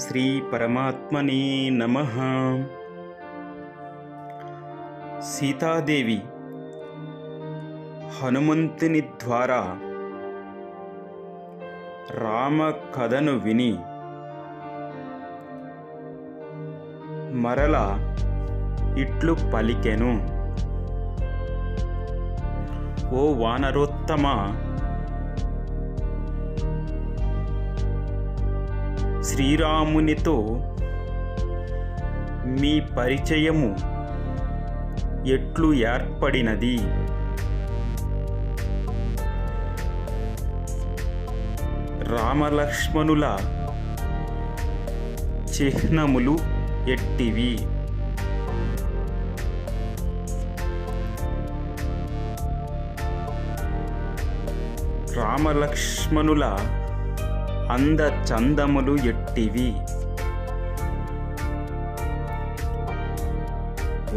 శ్రీ పరమాత్మనే నమః. సీతాదేవి హనుమంతుని ద్వారా రామ కథను విని మరల ఇట్లు పలికెను. ఓ వానరోత్తమ, శ్రీరామునితో మీ పరిచయము ఎట్లు ఏర్పడినది? రామలక్ష్మణుల చిహ్నములు ఎట్టివి? రామలక్ష్మణుల అందచందములు ఎట్టివి?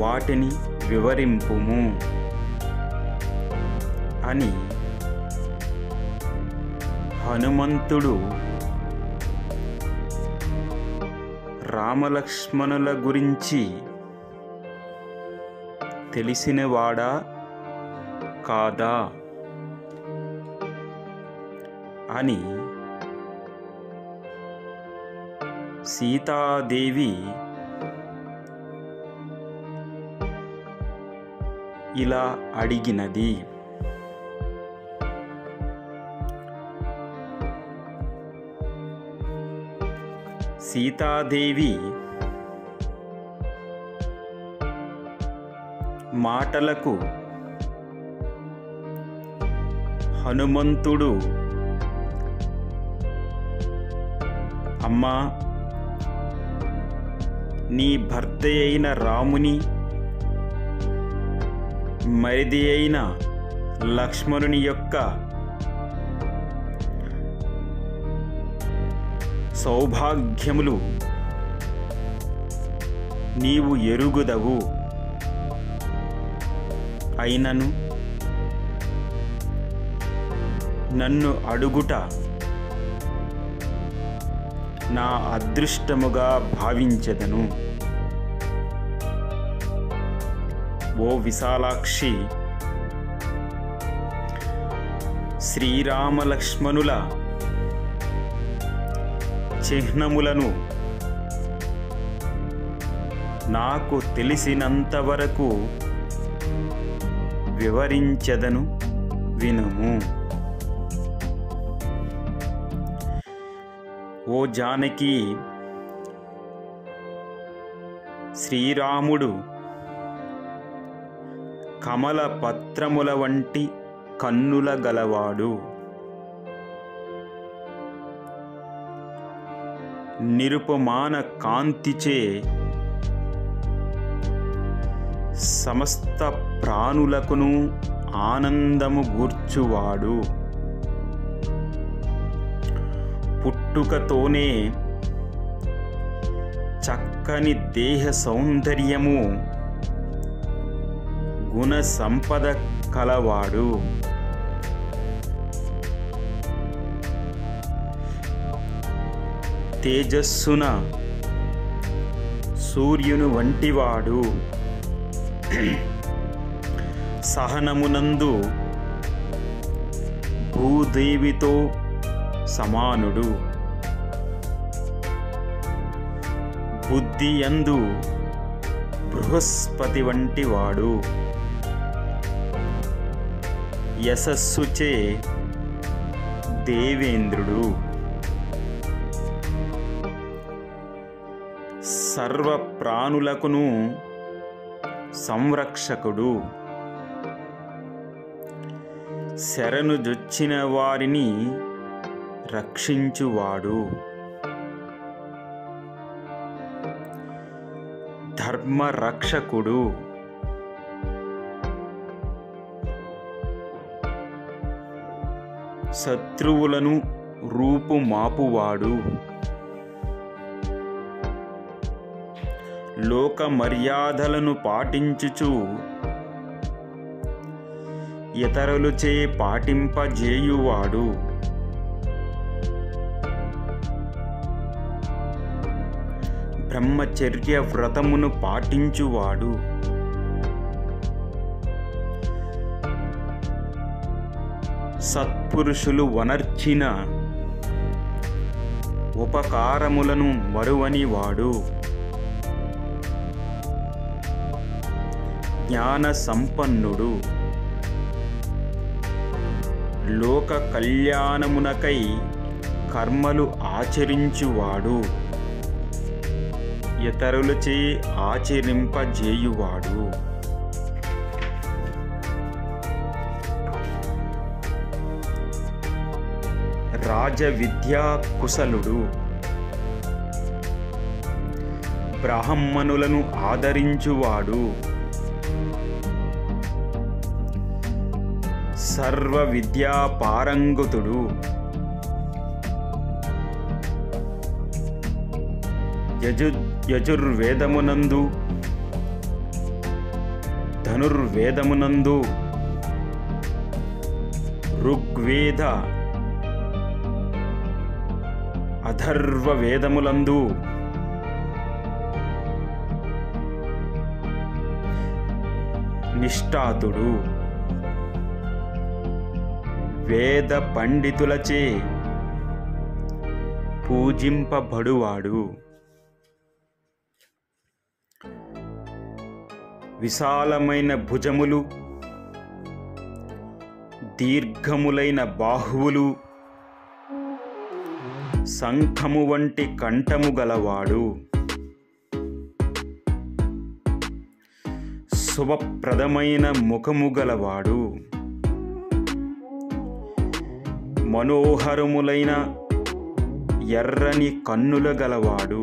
వాటిని వివరింపుము అని హనుమంతుడు రామలక్ష్మణుల గురించి తెలిసినవాడా కాదా అని సీతాదేవి ఇలా అడిగినది. సీతాదేవి మాటలకు హనుమంతుడు, అమ్మా, నీ భర్త అయిన రాముని మరిది అయిన లక్ష్మణుని యొక్క సౌభాగ్యములు నీవు ఎరుగుదవు. అయినను నన్ను అడుగుట నా అదృష్టముగా భావించెదను. ఓ విశాలాక్షి, శ్రీరామలక్ష్మణుల చిహ్నములను నాకు తెలిసినంతవరకు వివరించెదను, వినుము. ఓ జానకి, శ్రీరాముడు కమల పత్రముల వంటి కన్నుల గలవాడు. నిరుపమాన కాంతిచే సమస్త ప్రాణులకును ఆనందము గూర్చువాడు. పుట్టుకతోనే చక్కని దేహ సౌందర్యము, గుణ సంపద కలవాడు. తేజస్సున సూర్యుని వంటివాడు. సహనమునందు భూదేవితో సమానుడు. బుద్ధియందు బృహస్పతి వంటివాడు. యశస్సుచే దేవేంద్రుడు. సర్వ ప్రాణులకును సంరక్షకుడు. శరణు జొచ్చిన వారిని రక్షించువాడు. ధర్మరక్షకుడు. శత్రువులను రూపుమాపువాడు. లోక మర్యాదలను పాటించుచు ఇతరులచే పాటింపజేయువాడు. బ్రహ్మచర్య వ్రతమును పాటించువాడు. సత్పురుషులు వనర్చిన ఉపకారములను మరువనివాడు. జ్ఞాన సంపన్నుడు. లోక కళ్యాణమునకై కర్మలు ఆచరించువాడు. ఇతరులచే ఆచరింపజేయువాడు. రాజ విద్యా కుశలుడు. బ్రాహ్మణులను ఆదరించువాడు. సర్వ విద్యా పారంగతుడు. యజుర్వేదమునందు ధనుర్వేదమునందు ఋగ్వేద అథర్వ వేదములందు నిష్ఠాతుడు. వేద పండితులచే పూజింపబడువాడు. విశాలమైన భుజములు, దీర్ఘములైన బాహువులు, శంఖము వంటి కంఠము గలవాడు. శుభప్రదమైన ముఖము గలవాడు. మనోహరములైన ఎర్రని కన్నుల గలవాడు.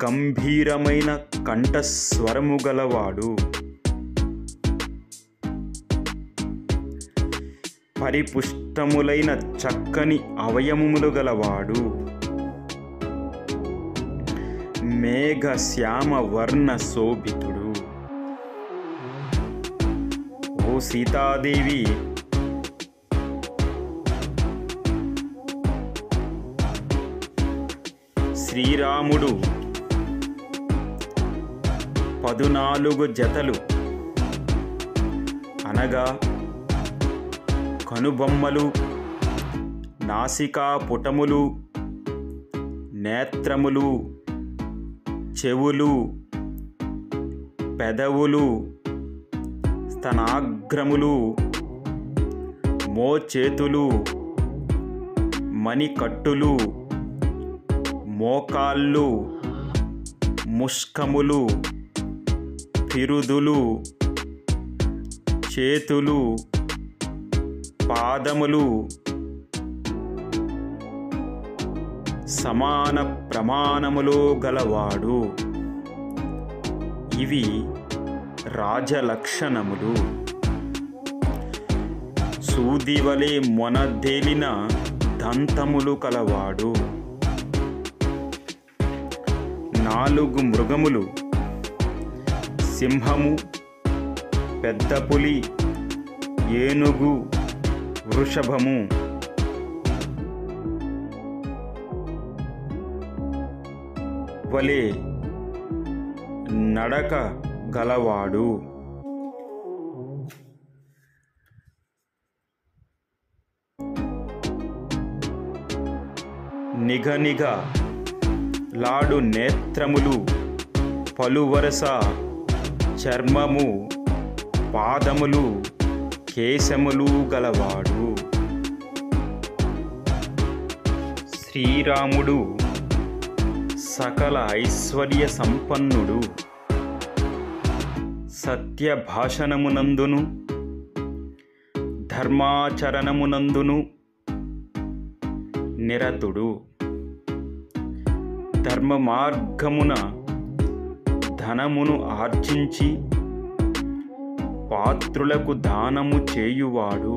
గంభీరమైన కంఠస్వరము గలవాడు. పరిపుష్టములైన చక్కని అవయవములు గలవాడు. మేఘ శ్యామ వర్ణ శోభితుడు. ఓ సీతాదేవి, శ్రీరాముడు 14 జతలు అనగా కనుబొమ్మలు, నాసికా పుటములు, నేత్రములు, చెవులు, పెదవులు, స్తనాగ్రములు, మోచేతులు, మణికట్టులు, మోకాళ్ళు, ముష్కములు, పిరుదులు, చేతులు, పాదములు సమాన ప్రమాణములో గలవాడు. ఇవి రాజలక్షణములు. సూదివలే మొనదేలిన దంతములు కలవాడు. 4 మృగములు, సింహము, పెద్ద పులి, ఏనుగు, వృషభము, వలె నడక గలవాడు. నిగనిగ లాడు నేత్రములు, పలువరస చర్మము, పాదములు, కేశములు గలవాడు. శ్రీరాముడు సకల ఐశ్వర్య సంపన్నుడు. సత్యభాషణమునందును ధర్మాచరణమునందును నిరతుడు. ధర్మ మార్గమున ధనమును ఆర్జించి పాత్రులకు దానము చేయువాడు.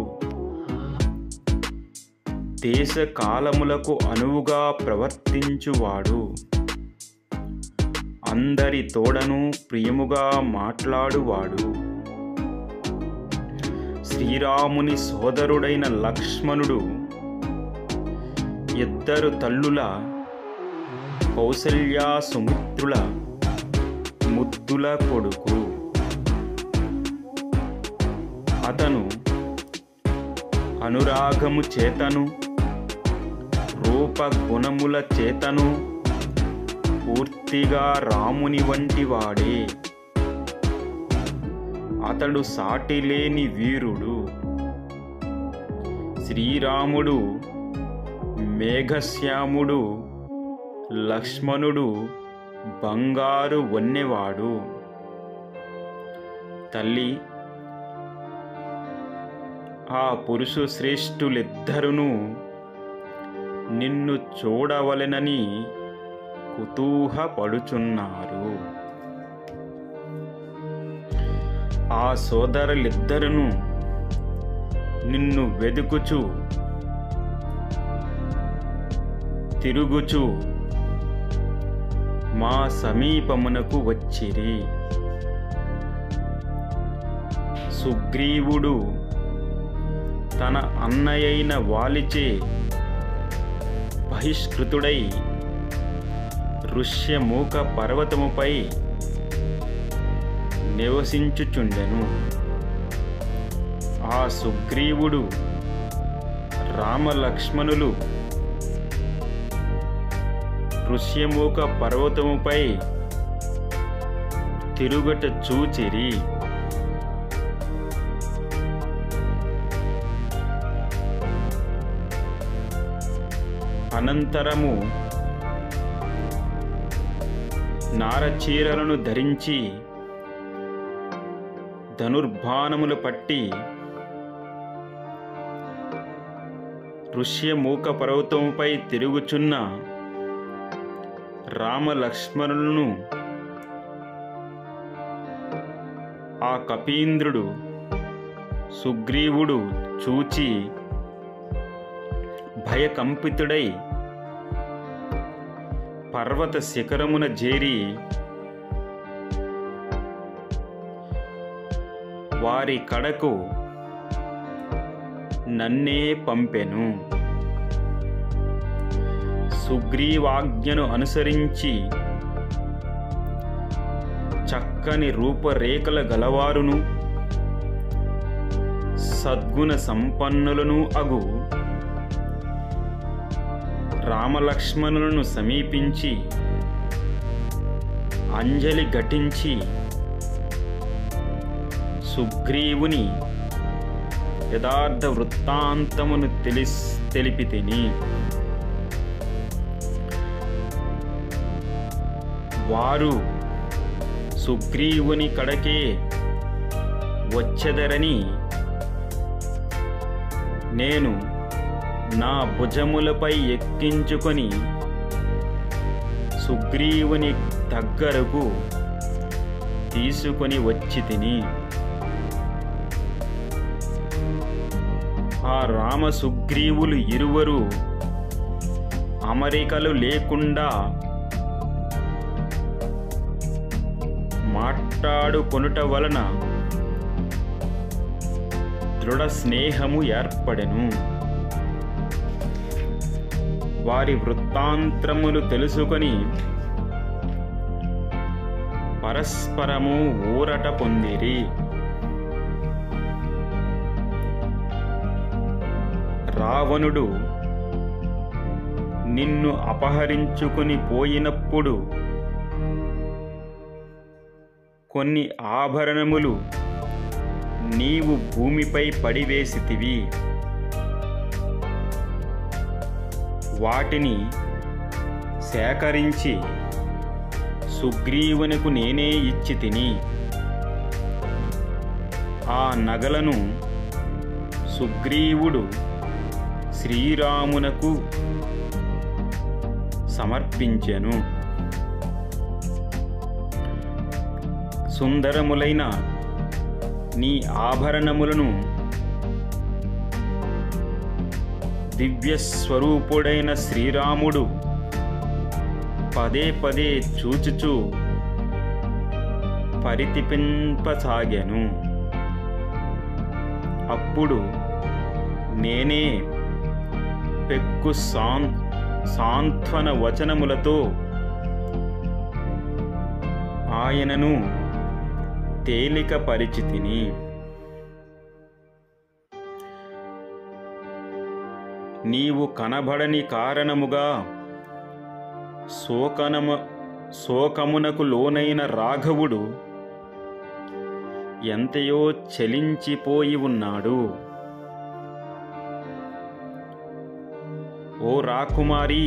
దేశకాలములకు అనువుగా ప్రవర్తించువాడు. అందరి తోడను ప్రియముగా మాట్లాడువాడు. శ్రీరాముని సోదరుడైన లక్ష్మణుడు ఇద్దరు తల్లుల కౌసల్యా సుమిత్రుల ముద్దుల కొడుకు. అతను అనురాగము చేతను రూప గుణముల చేతను పూర్తిగా రాముని వంటి వాడే. అతడు సాటిలేని వీరుడు. శ్రీరాముడు మేఘశ్యాముడు, లక్ష్మణుడు బంగారు వన్నెవాడు. తల్లి, ఆ పురుష శ్రేష్ఠులిద్దరును నిన్ను చూడవలెనని కుతూహపడుచున్నారు. ఆ సోదరులిద్దరును నిన్ను వెదుకుచు తిరుగుచు మా సమీపమునకు వచ్చిరి. సుగ్రీవుడు తన అన్నయైన వాలిచే బహిష్కృతుడై ఋష్యమూక పర్వతముపై నివసించుచుండెను. ఆ సుగ్రీవుడు రామలక్ష్మణులు ఋష్యమూక పర్వతముపై తిరుగట చూచిరి. అనంతరము నారచీరలను ధరించి ధనుర్బాణములు పట్టి ఋష్యమూక పర్వతముపై తిరుగుచున్న రామలక్ష్మణులను ఆ కపీంద్రుడు సుగ్రీవుడు చూచి భయకంపితుడై పర్వత శిఖరమున చేరి వారి కడకు నన్నే పంపెను. సుగ్రీవాజ్ఞను అనుసరించి చక్కని రూపరేఖల గలవారును సద్గుణ సంపన్నులను అగు రామలక్ష్మణులను సమీపించి అంజలి ఘటించి సుగ్రీవుని యథార్థ వృత్తాంతమును తెలిపితిని. వారు సుగ్రీవుని కడకే వచ్చెదరని నేను నా భుజములపై ఎక్కించుకొని సుగ్రీవుని దగ్గరకు తీసుకొని వచ్చితిని. ఆ రామ సుగ్రీవులు ఇరువురు అమరికలు లేకుండా మాట్లాడుకొనుట వలన దృఢ స్నేహము ఏర్పడెను. వారి వృత్తాంతములు తెలుసుకొని పరస్పరము ఊరట పొందిరి. రావణుడు నిన్ను అపహరించుకుని పోయినప్పుడు కొన్ని ఆభరణములు నీవు భూమిపై పడివేసితివి. వాటిని సేకరించి సుగ్రీవునకు నేనే ఇచ్చి తిని ఆ నగలను సుగ్రీవుడు శ్రీరామునకు సమర్పించెను. సుందరములైన నీ ఆభరణములను దివ్యస్వరూపుడైన శ్రీరాముడు పదే పదే చూచుచూ పరితిపింపసాగాను. అప్పుడు నేనే పెక్కు సాంత్వన వచనములతో ఆయనను తేలిక పరిచితిని. నీవు కనబడని కారణముగా శోకమునకు లోనైన రాఘవుడు ఎంతయో చలించిపోయి ఉన్నాడు. ఓ రాకుమారి,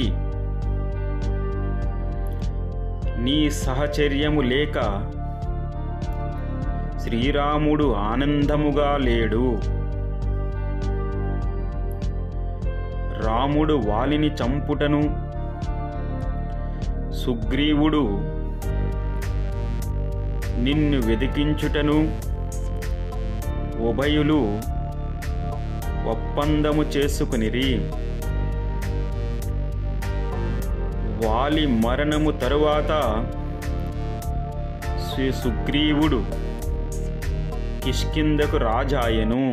నీ సహచర్యము లేక శ్రీరాముడు ఆనందముగా లేడు. రాముడు వాలిని చంపుటను, సుగ్రీవుడు నిన్ను వెదికించుటను ఉభయులు ఒప్పందము చేసుకునిరి. వాలి మరణము తరువాత సుగ్రీవుడు కిష్కింధకు రాజాయెను.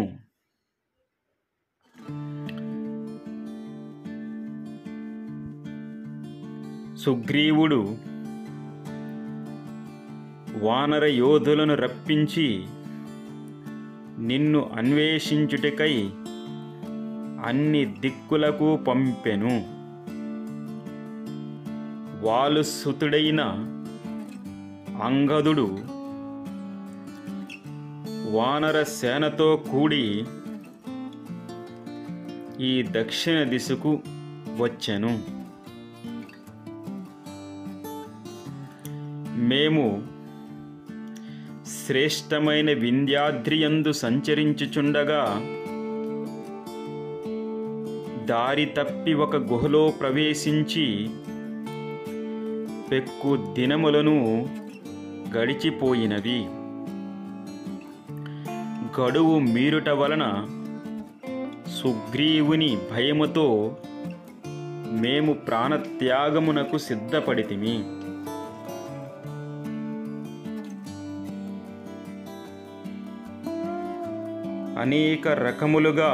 సుగ్రీవుడు వానర యోధులను రప్పించి నిన్ను అన్వేషించుటకై అన్ని దిక్కులకు పంపెను. వాలుసుతుడైన అంగదుడు వానర సేనతో కూడి ఈ దక్షిణ దిశకు వచ్చెను. మేము శ్రేష్టమైన వింధ్యాద్రియందు సంచరించుచుండగా దారి తప్పి ఒక గుహలో ప్రవేశించి పెక్కు దినములను గడిచిపోయినవి. గడువు మీరుట వలన సుగ్రీవుని భయముతో మేము ప్రాణత్యాగమునకు సిద్ధపడితిమి. అనేక రకములుగా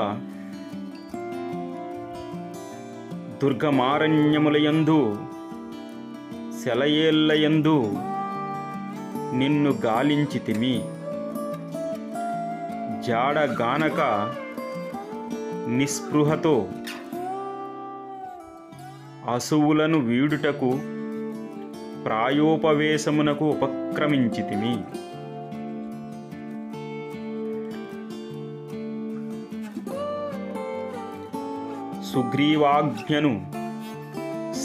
దుర్గమారణ్యములయందు సెలయేళ్లయందు నిన్ను గాలించితిమి. జాడగానక నిస్పృహతో అసువులను వీడుటకు ప్రాయోపవేశమునకు ఉపక్రమించితిమి. సుగ్రీవాజ్ఞను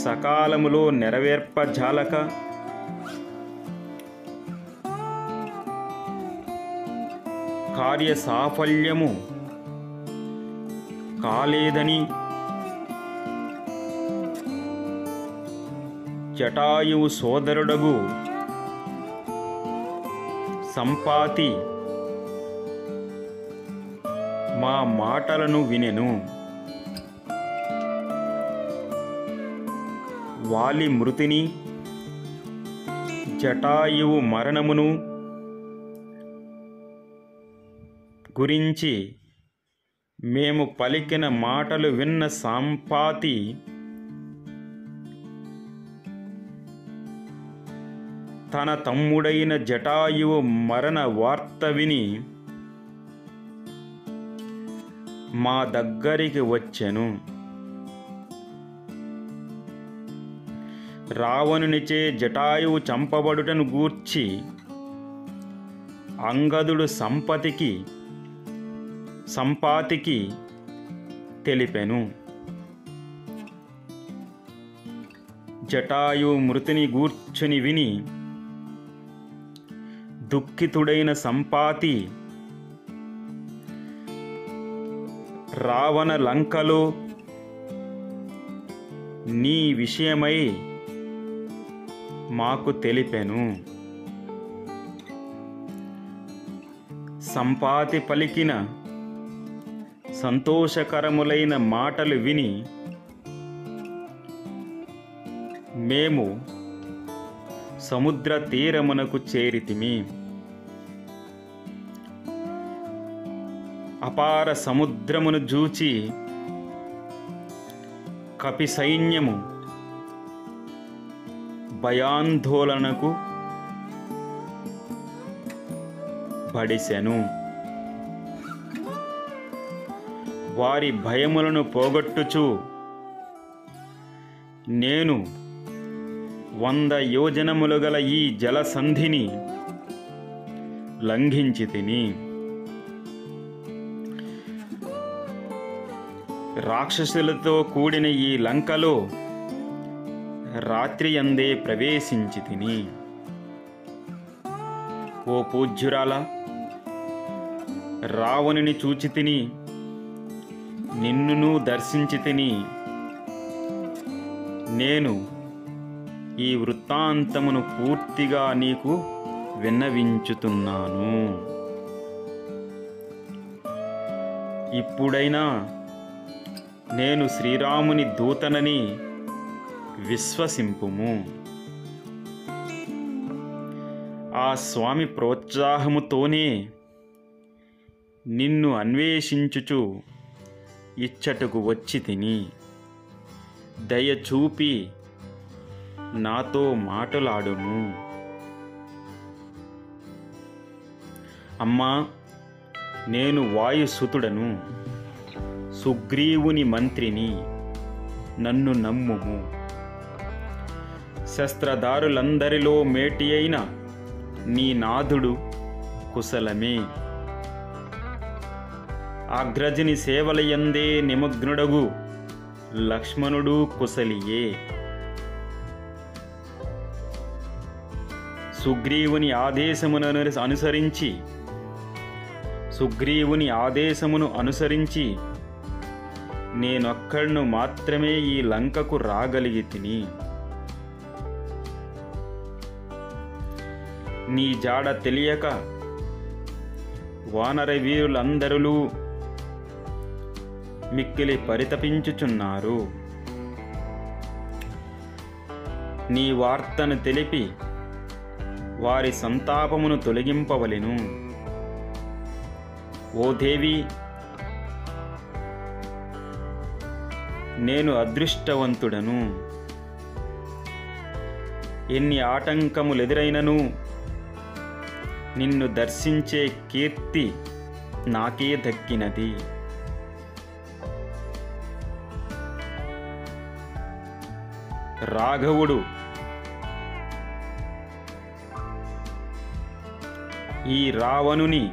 సకాలములో నెరవేర్పజాలక కార్యసాఫల్యము కాలేదని జటాయువు సోదరుడగు సంపాతి మా మాటలను వినెను. వాలి మృతిని, జటాయువు మరణమును గురించి మేము పలికిన మాటలు విన్న సంపాతి తన తమ్ముడైన జటాయువు మరణ వార్త విని మా దగ్గరికి వచ్చెను. రావణునిచే జటాయువు చంపబడుటను గూర్చి అంగదుడు సంపాతికి తెలిపెను. జటాయువు మృతిని గూర్చుని విని దుఃఖితుడైన సంపాతి రావణ లంకలో నీ విషయమై మాకు తెలిపెను. సంపాతి పలికిన సంతోషకరములైన మాటలు విని మేము సముద్ర తీరమునకు చేరితిమి. అపార సముద్రమును జూచి కపి సైన్యము భయాందోళనకు పడిసెను. వారి భయములను పోగొట్టుచు నేను 100 యోజనములు గల ఈ జలసంధిని లంఘించి తిని రాక్షసులతో కూడిన ఈ లంకలో రాత్రి అందే ప్రవేశించి తిని. ఓ పూజ్యురాల, రావణుని చూచి తిని, నిన్నును దర్శించి తిని. నేను ఈ వృత్తాంతమును పూర్తిగా నీకు విన్నవించుతున్నాను. ఇప్పుడైనా నేను శ్రీరాముని దూతనని విశ్వసింపుము. ఆ స్వామి ప్రోత్సాహముతోనే నిన్ను అన్వేషించుచు ఇచ్చటకు వచ్చి తిని. దయచూపి నాతో మాటలాడుము. అమ్మా, నేను వాయుసుతుడను, సుగ్రీవుని మంత్రిని. నన్ను నమ్ముము. శస్త్రధారులందరిలో మేటి అయిన నీ నాథుడు కుశలమే. అగ్రజని సేవలయందే నిమగ్నుడగు లక్ష్మణుడు కుశలియే. సుగ్రీవుని ఆదేశమును అనుసరించి నేనొక్కడును మాత్రమే ఈ లంకకు రాగలిగి తిని. నీ జాడ తెలియక వానర వీరులందరూ మిక్కిలి పరితపించుచున్నారు. నీ వార్తను తెలిపి వారి సంతాపమును తొలగింపవలెను. ఓ దేవి, నేను అదృష్టవంతుడను. ఎన్ని ఆటంకములెదురైనను నిన్ను దర్శించే కీర్తి నాకే దక్కినది. రాఘవుడు ఈ రావణుని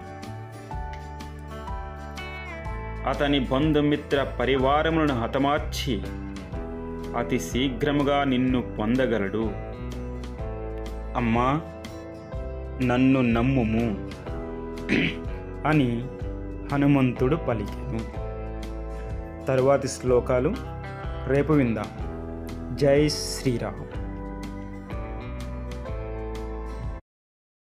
అతని బంధుమిత్ర పరివారములను హతమార్చి అతి శీఘ్రముగా నిన్ను పొందగలడు. అమ్మా, నన్ను నమ్ముము అని హనుమంతుడు పలికెను. తరువాతి శ్లోకాలు రేపు విందాం. జై శ్రీరామ్.